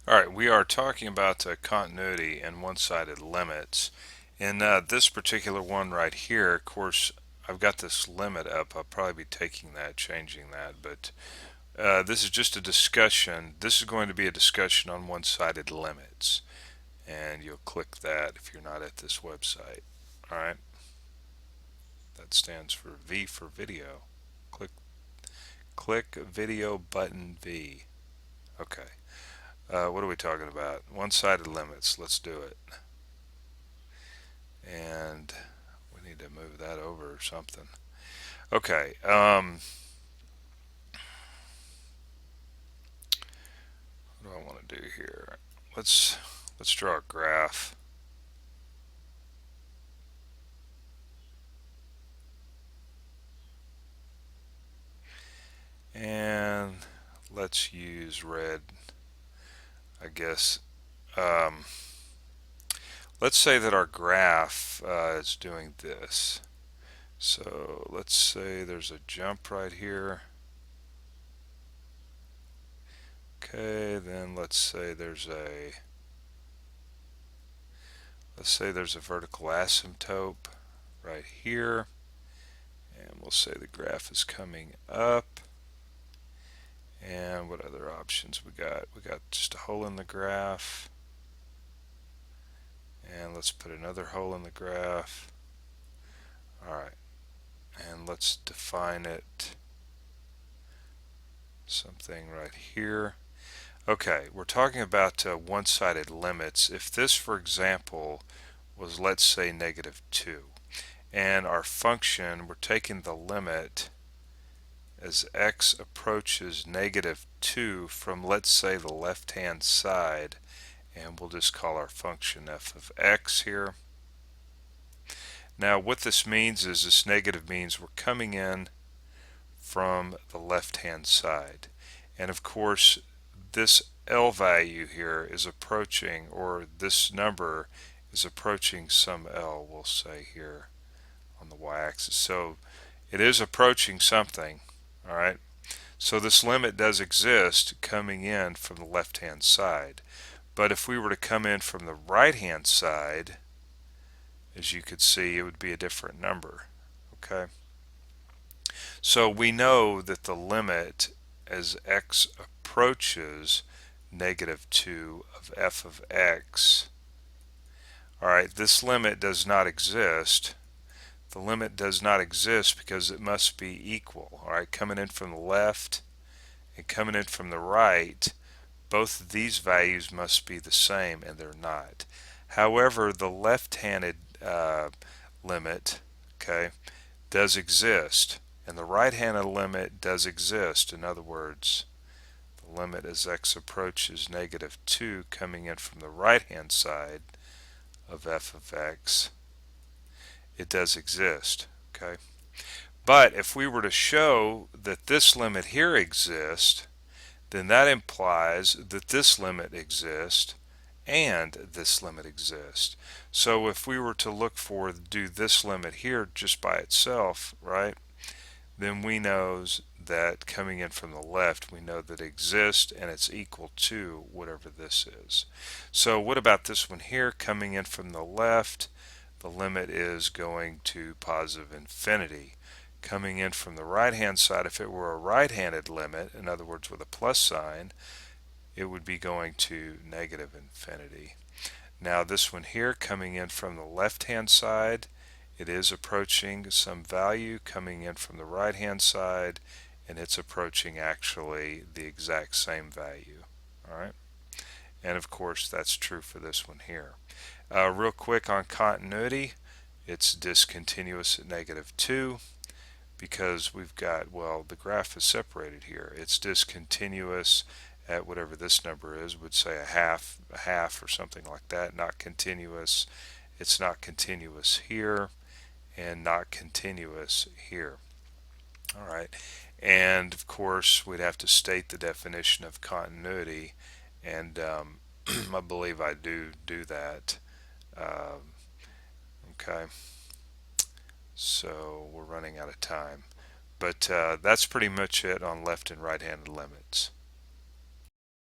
Alright, we are talking about continuity and one-sided limits. In this particular one right here, of course, I've got this limit up. I'll probably be taking that, changing that, but this is just a discussion. This is going to be a discussion on one-sided limits, and you'll click that if you're not at this website. Alright, that stands for V for video. Click video button V. Okay. What are we talking about? One-sided limits. Let's do it. And we need to move that over or something. Okay. What do I want to do here? Let's draw a graph. And let's use red, I guess. Let's say that our graph is doing this. So let's say there's a jump right here. Okay, then let's say there's a vertical asymptote right here, and we'll say the graph is coming up. And what other options we got? We got just a hole in the graph, and let's put another hole in the graph. Alright, and let's define it something right here. Okay, we're talking about one-sided limits. If this, for example, was, let's say, -2, and our function, we're taking the limit as x approaches -2 from, let's say, the left-hand side, and we'll just call our function f of x here. Now what this means is this negative means we're coming in from the left-hand side, and of course this L value here is approaching, or this number is approaching some L, we'll say here on the y-axis. So it is approaching something. Alright, so this limit does exist coming in from the left-hand side. But if we were to come in from the right-hand side, as you could see, it would be a different number. Okay, so we know that the limit as x approaches -2 of f of x, alright, this limit does not exist. The limit does not exist because it must be equal. Alright, coming in from the left and coming in from the right, both of these values must be the same, and they're not. However, the left-handed limit, okay, does exist, and the right-handed limit does exist. In other words, the limit as x approaches -2 coming in from the right-hand side of f of x, it does exist. Okay, but if we were to show that this limit here exists, then that implies that this limit exists and this limit exists. So if we were to do this limit here just by itself, right, then we know that coming in from the left, we know that it exists and it's equal to whatever this is. So what about this one here coming in from the left? The limit is going to positive infinity. Coming in from the right-hand side, if it were a right-handed limit, in other words with a plus sign, it would be going to negative infinity. Now this one here coming in from the left-hand side, it is approaching some value. Coming in from the right-hand side, and it's approaching actually the exact same value. Alright, and of course that's true for this one here. Real quick on continuity, it's discontinuous at -2 because we've got, well, the graph is separated here. It's discontinuous at whatever this number is, would say a half or something like that. Not continuous. It's not continuous here and not continuous here. Alright, and of course we'd have to state the definition of continuity, and I believe I do that. Okay, so we're running out of time, but that's pretty much it on left and right-handed limits.